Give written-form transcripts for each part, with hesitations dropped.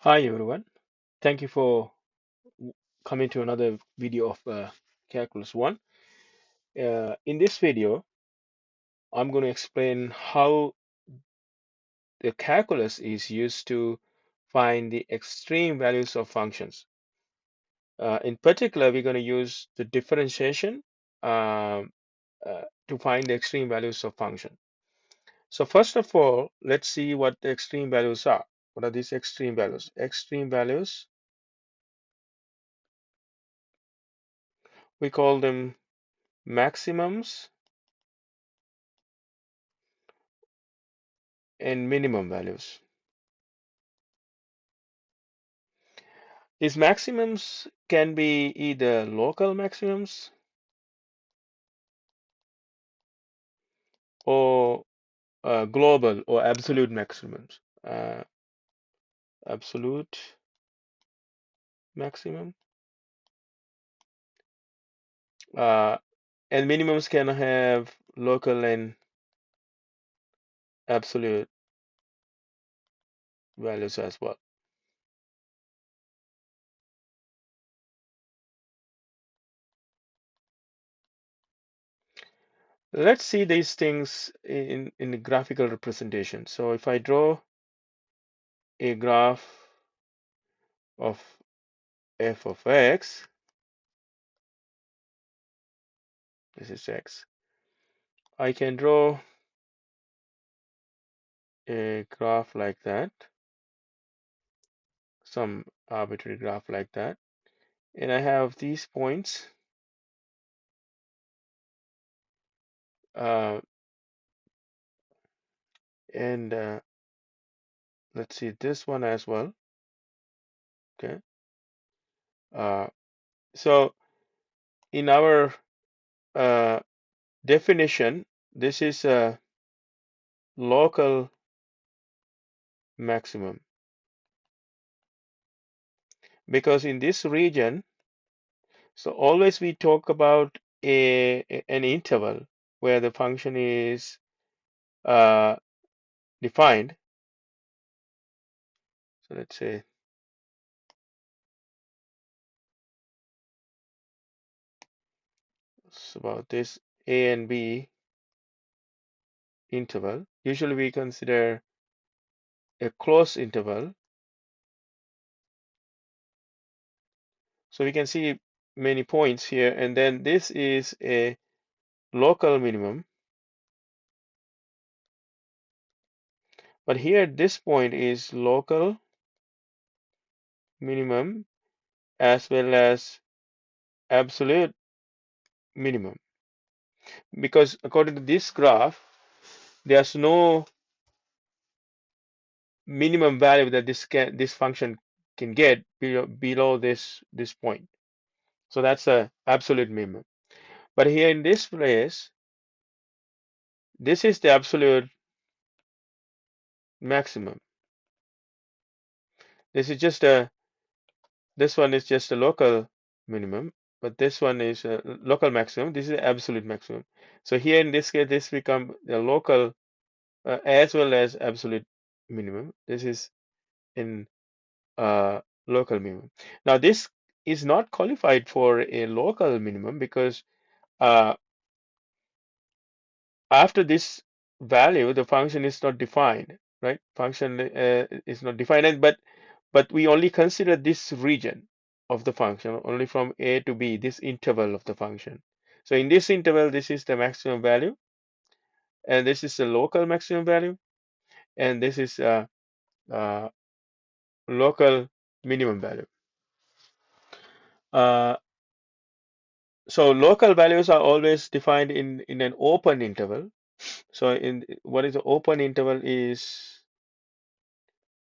Hi everyone. Thank you for coming to another video of Calculus 1. In this video, I'm going to explain how the calculus is used to find the extreme values of functions. In particular, we're going to use the differentiation um, to find the extreme values of function. So first of all, let's see what the extreme values are. What are these extreme values? Extreme values, we call them maximums and minimum values. These maximums can be either local maximums or global or absolute maximums. Absolute maximum. Uh, and minimums can have local and absolute values as well. Let's see these things in the graphical representation. So if I draw a graph of f of x, this is x, I can draw a graph like that, some arbitrary graph like that, and I have these points, uh, and let's see this one as well. Okay, uh, so in our uh, definition, this is a local maximum because in this region, so always we talk about an interval where the function is uh, defined. So let's say it's about this a and b interval. Usually we consider a closed interval. So we can see many points here, and then this is a local minimum. But here, this point is local minimum as well as absolute minimum. Because according to this graph, there's no minimum value that this function can get below this point. So that's a absolute minimum. But here in this place, this is the absolute maximum. This is just a This one is just a local minimum, but this one is a local maximum. This is absolute maximum. So here in this case, this become the local as well as absolute minimum. This is in local minimum. Now this is not qualified for a local minimum because uh, after this value, the function is not defined, right? Function is not defined, but we only consider this region of the function, only from a to b, this interval of the function. So in this interval, this is the maximum value, and this is the local maximum value, and this is uh, local minimum value. Uh, so local values are always defined in an open interval. So in what is the open interval is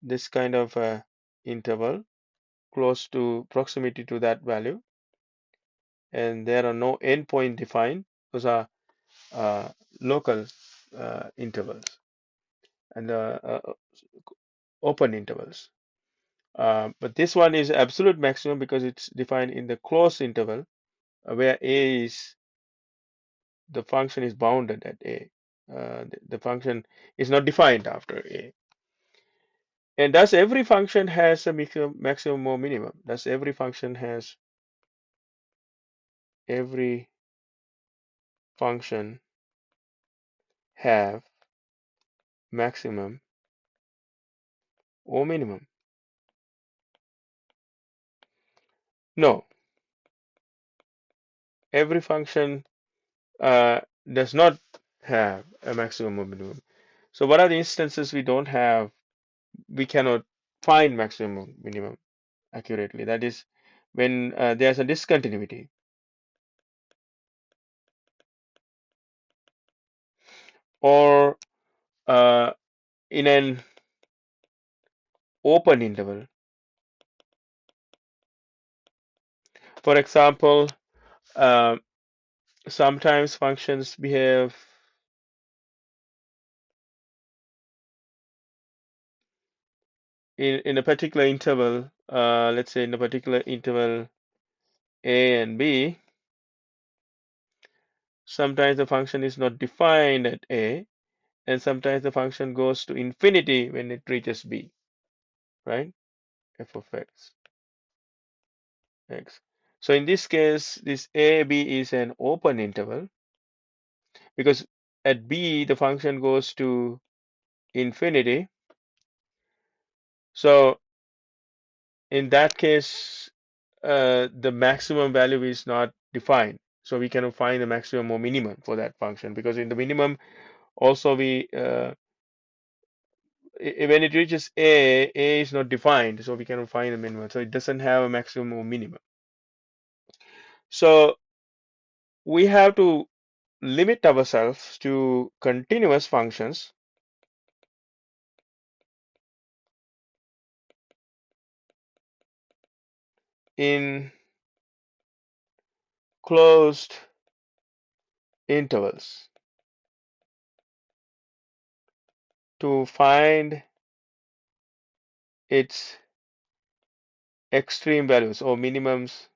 this kind of interval close to proximity to that value, and there are no endpoint defined. Those are uh, local intervals and open intervals. But this one is absolute maximum because it's defined in the closed interval where a is the function is bounded at a. The function is not defined after a. And does every function has a maximum or minimum? Does every function have maximum or minimum? No, every function uh, does not have a maximum or minimum. So what are the instances we cannot find maximum or minimum accurately? That is when there's a discontinuity, or uh, in an open interval. For example, uh, sometimes functions behave in a particular interval, let's say in a particular interval a and b. Sometimes the function is not defined at a, and sometimes the function goes to infinity when it reaches b, right? F of x. So in this case, this a b is an open interval because at b the function goes to infinity. So in that case, the maximum value is not defined. So we cannot find the maximum or minimum for that function because in the minimum also when it reaches a is not defined, so we cannot find the minimum. So it doesn't have a maximum or minimum. So we have to limit ourselves to continuous functions in closed intervals to find its extreme values or minimums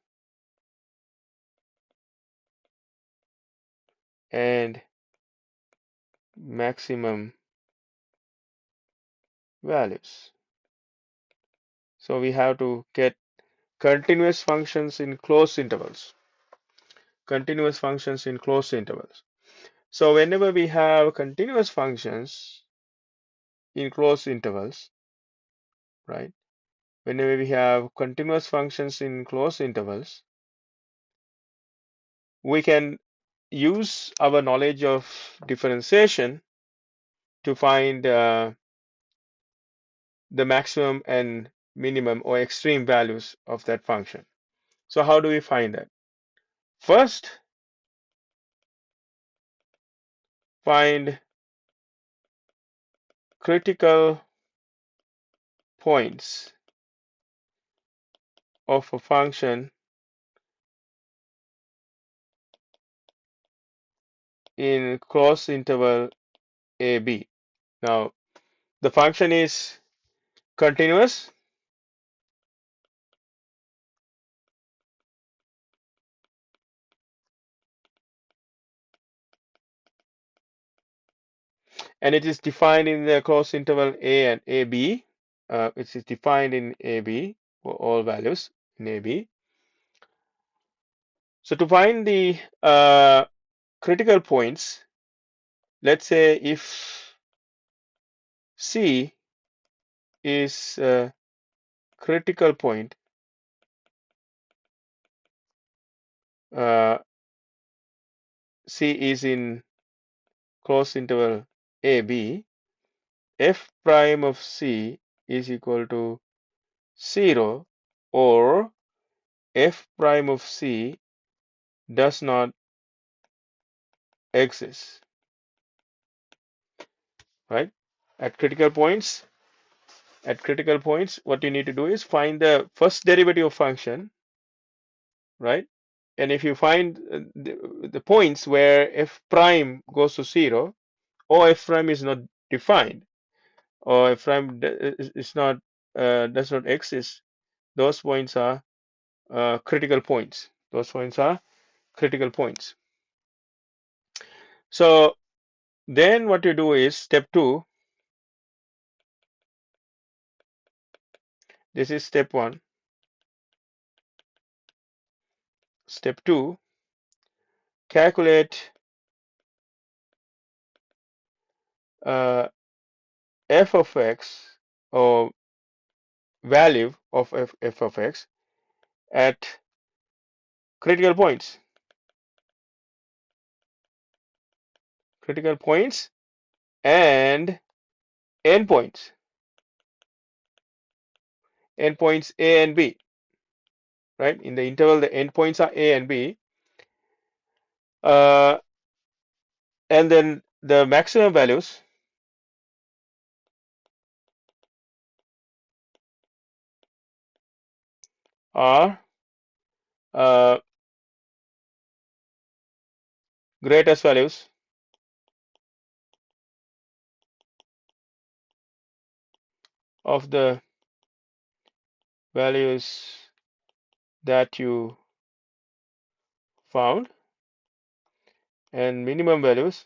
and maximum values. So we have to get continuous functions in closed intervals. Continuous functions in closed intervals. So whenever we have continuous functions in closed intervals, right? Whenever we have continuous functions in closed intervals, we can use our knowledge of differentiation to find the maximum and minimum or extreme values of that function. So how do we find that? First, find critical points of a function in closed interval AB. Now, the function is continuous and it is defined in the closed interval A and AB. It is defined in AB for all values in AB. So to find the critical points, let's say if C is a critical point, uh, C is in closed interval AB, f prime of C is equal to 0 or f prime of C does not exist, right? At critical points, what you need to do is find the first derivative of function, right? And if you find the points where f prime goes to 0 or f prime is not defined or f prime is not does not exist, those points are critical points. Those points are critical points. So then what you do is step 2, This is step 1. Step 2, calculate f of x, or value of f of x at critical points. Critical points and endpoints. Endpoints A and B, right? In the interval, the endpoints are A and B. Uh, and then the maximum values are uh, greatest values of the values that you found, and minimum values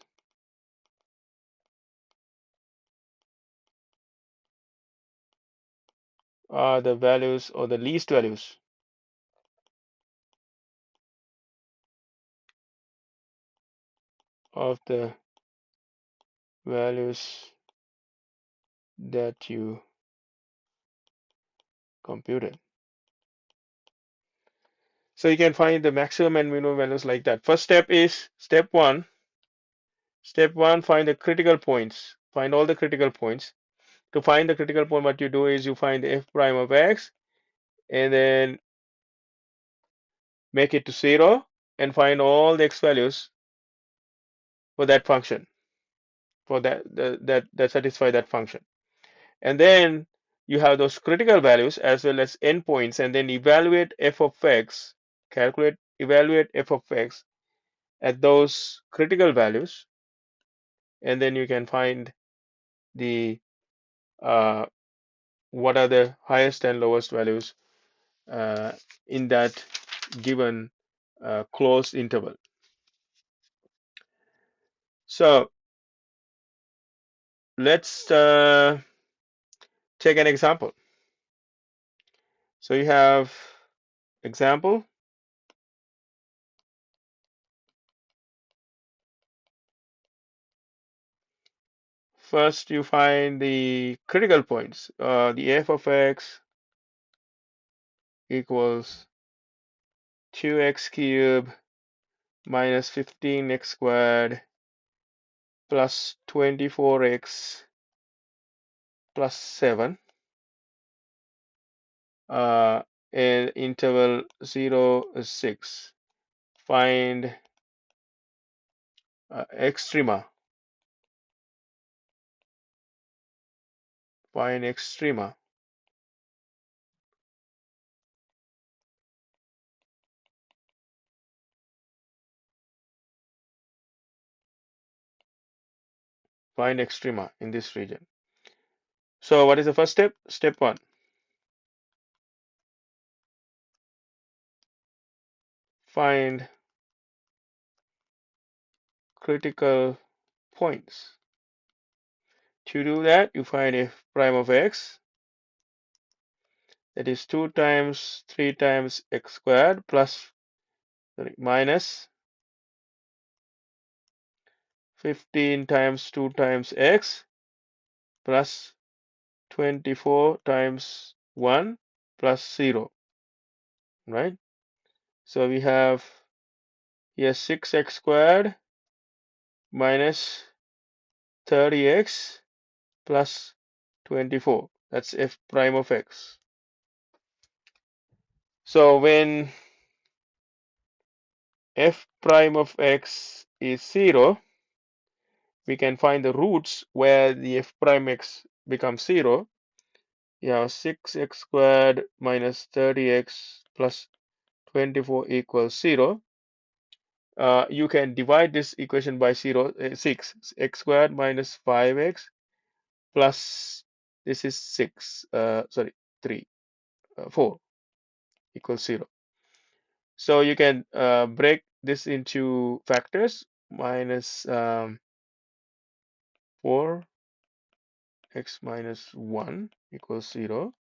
are the values, or the least values of the values that you computed. So you can find the maximum and minimum values like that. First step is step 1. Step 1, find the critical points. Find all the critical points. To find the critical point, what you do is you find f prime of x and then make it to 0 and find all the x values for that function, for that satisfy that function. And then you have those critical values as well as endpoints, and then evaluate f of x, evaluate f of x at those critical values, and then you can find the uh, what are the highest and lowest values uh, in that given closed interval. So let's take an example. So you have example. First, you find the critical points. The f of x equals 2x cubed minus 15x squared plus 24x plus 7 in interval 0, 6. Find extrema. Find extrema. Find extrema in this region. So what is the first step? Step 1. Find critical points. To do that, you find f prime of x, that is 2 times 3 times x squared plus, minus 15 times 2 times x plus 24 times 1 plus 0, right? So we have here 6x squared minus 30x plus 24. That's f prime of x. So when f prime of x is 0, we can find the roots where the f prime x becomes 0. You have 6x squared minus 30x plus 24 equals 0. You can divide this equation by 0, 6. X squared minus 5x plus, this is 6, sorry, 3, 4 equals 0. So you can break this into factors. Minus 4x minus 1 equals 0.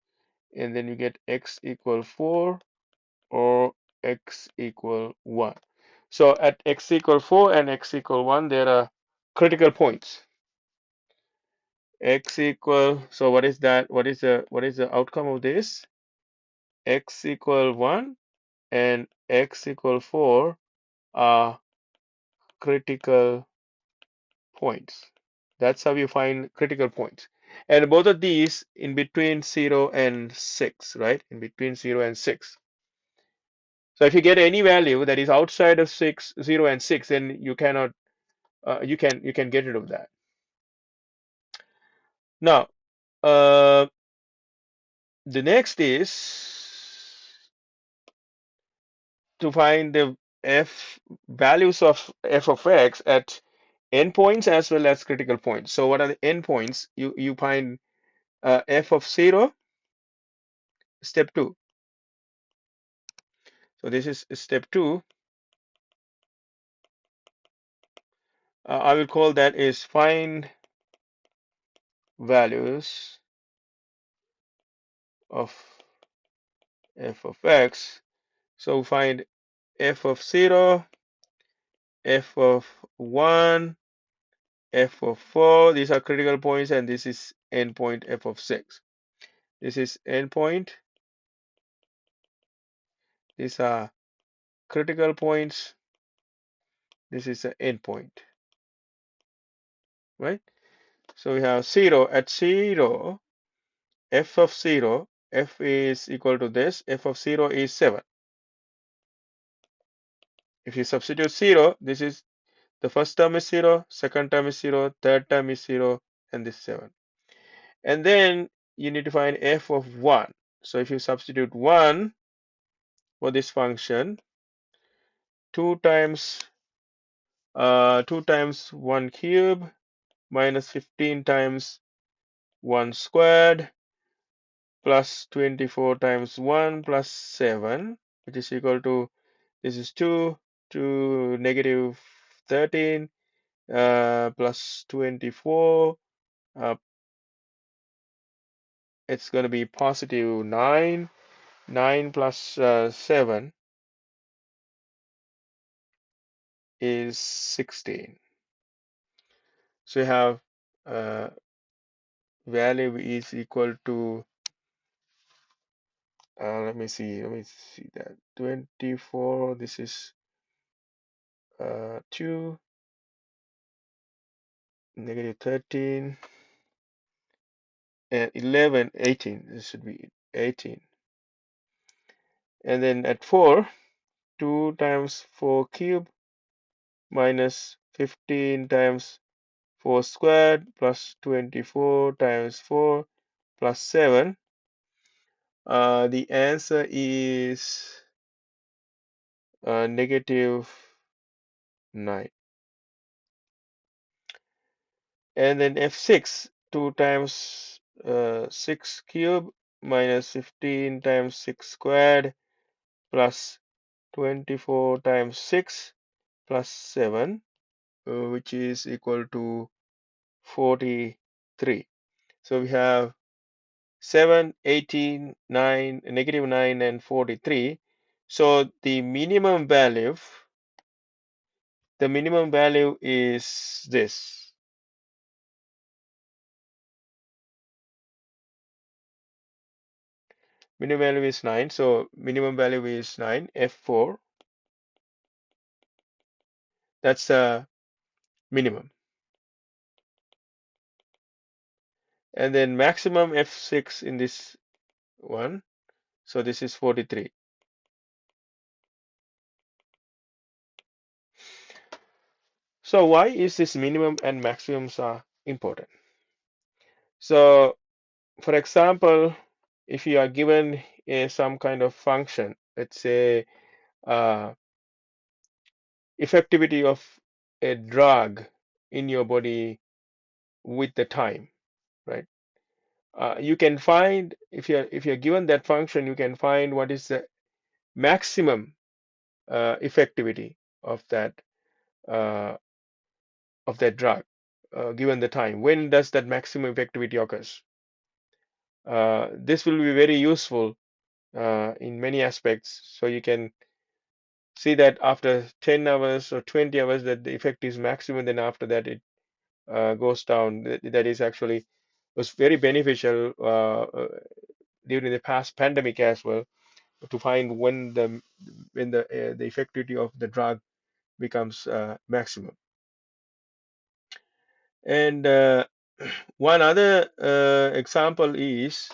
and then you get x equal 4 or x equal 1. So at x equal 4 and x equal 1, there are critical points. X equal, so what is that? What is the outcome of this? X equal 1 and x equal 4 are critical points. That's how you find critical points. And both of these in between 0 and 6, right? In between 0 and 6. So if you get any value that is outside of 6, 0 and 6, then you cannot you can get rid of that. Now, uh, the next is to find the f values of f of x at endpoints as well as critical points. So what are the endpoints? You find f of 0, step 2. So this is step 2. I will call that is find values of f of x. So find f of 0, f of 1, f of 4. These are critical points, and this is endpoint f of 6. This is endpoint. These are critical points. This is an endpoint, right? So we have 0 at 0, f of 0, f is equal to this, f of 0 is 7. If you substitute 0, this is the first term is 0, second term is 0, third term is 0, and this 7. And then you need to find f of 1. So if you substitute 1 for this function, 2 times 1 cube minus 15 times 1 squared plus 24 times 1 plus 7, which is equal to, this is 2 to negative 13 plus 24. It's going to be positive 9. 9 plus 7 is 16. So you have uh, value is equal to, let me see that 24. This is 2, negative 13, and 11, 18. This should be 18. And then at 4, 2 times 4 cube minus 15 times 4 squared plus 24 times 4 plus 7. The answer is negative 9. And then f6, 2 times 6 cube minus 15 times 6 squared plus 24 times 6 plus 7, which is equal to 43. So we have 7, 18, 9, negative 9, and 43. So the minimum value is this. Minimum value is 9. So minimum value is 9, F4. That's the minimum. And then maximum F6 in this one. So this is 43. So why is this minimum and maximums are important? So for example, if you are given some kind of function, let's say uh, effectivity of a drug in your body with the time, right? You can find, if you're given that function, you can find what is the maximum effectivity uh, of that drug given the time. When does that maximum effectivity occurs? This will be very useful in many aspects. So you can see that after 10 hours or 20 hours that the effect is maximum, then after that it goes down. That is actually was very beneficial during the past pandemic as well, to find when the effectivity of the drug becomes maximum. And one other example is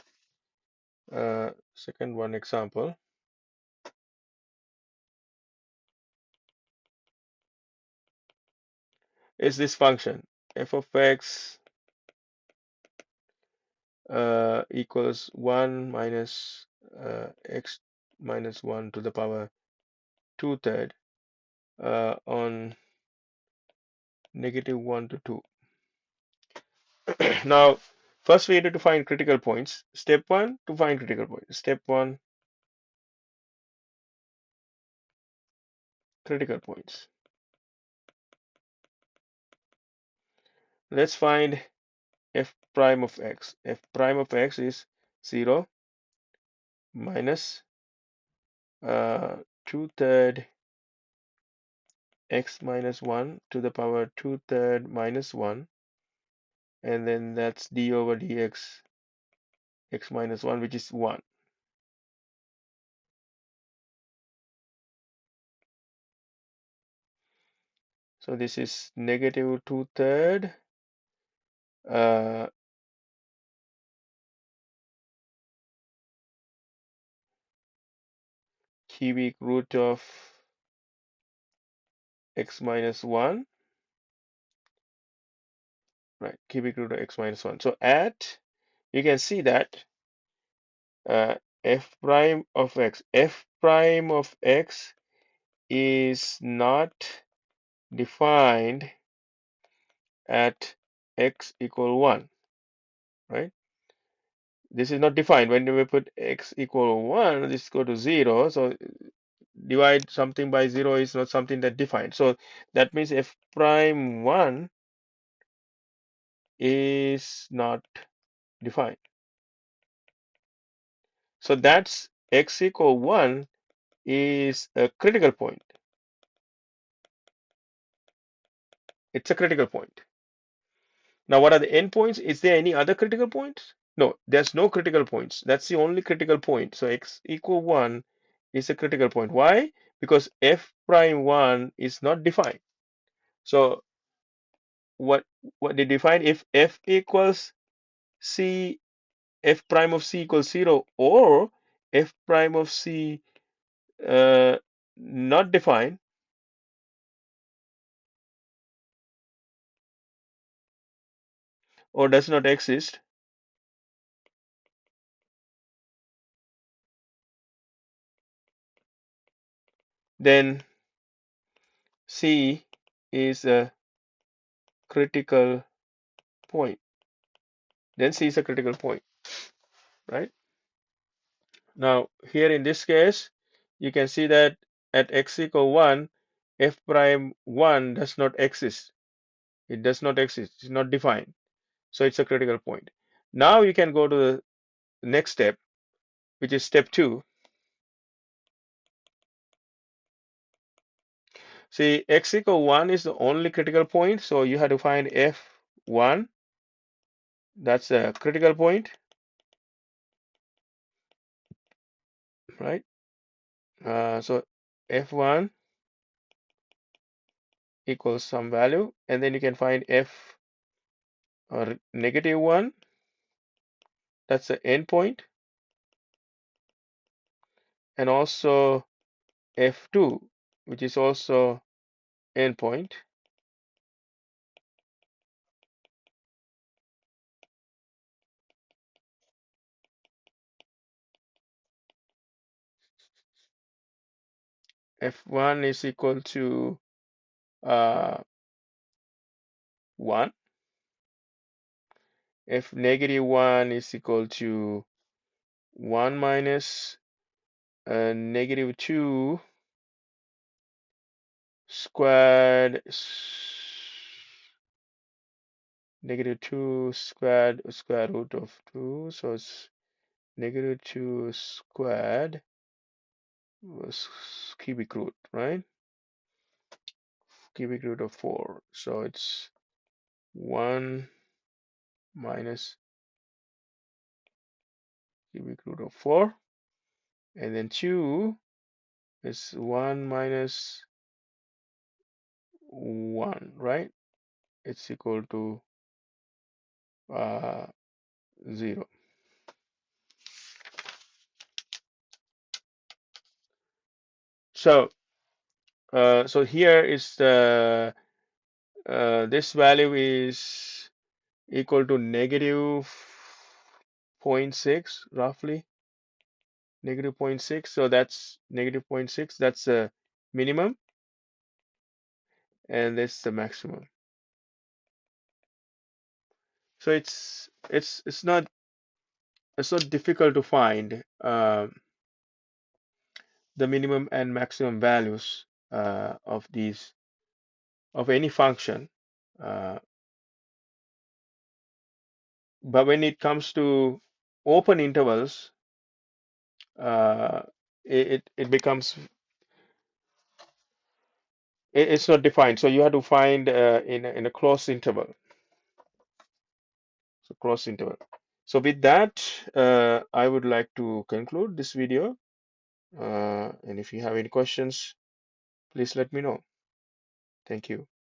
second one example is this function f of x equals 1 minus x minus 1 to the power 2/3 on negative 1 to 2. Now, first we need to find critical points. Step 1 to find critical points. Step 1, critical points. Let's find f prime of x. F prime of x is 0 minus 2/3 x minus 1 to the power 2/3 minus 1, and then that's d over dx x minus 1, which is 1. So this is negative 2/3 uh, cubic root of x minus 1, right? Cubic root of x minus 1. So you can see that uh, f prime of x is not defined at x equal 1, right? This is not defined. When we put x equal 1, this go to 0. So divide something by 0 is not something that defined. So that means f prime 1 is not defined. So that's x equal 1 is a critical point. It's a critical point. Now, what are the endpoints? Is there any other critical points? No, there's no critical points. That's the only critical point. So x equal 1 is a critical point. Why? Because f prime 1 is not defined. So what they define, if f equals c, f prime of c equals 0, or f prime of c not defined, or does not exist, then c is a critical point. Then c is a critical point, right? Now, here in this case, you can see that at x equal 1, f prime 1 does not exist. It does not exist. It's not defined. So it's a critical point. Now you can go to the next step, which is step 2. See, x equal 1 is the only critical point. So you have to find f1. That's a critical point, right? So f1 equals some value, and then you can find f or negative 1. That's the endpoint, and also f2, which is also endpoint. F1 is equal to uh, 1. F negative 1 is equal to 1 minus negative 2 squared, negative 2 squared square root of 2. So it's negative 2 squared was cubic root, right? Cubic root of 4. So it's 1 minus cubic root of 4. And then 2 is 1 minus 1, right? It's equal to uh, 0. So, so here is the this value is equal to negative zero point 0.6 roughly, negative zero point 0.6. So that's negative zero point 0.6. That's the minimum, and this is the maximum. So it's not difficult to find the minimum and maximum values of these of any function. Uh, but when it comes to open intervals, uh, it becomes it's not defined. So you have to find in a closed interval. So closed interval. So with that, I would like to conclude this video. And if you have any questions, please let me know. Thank you.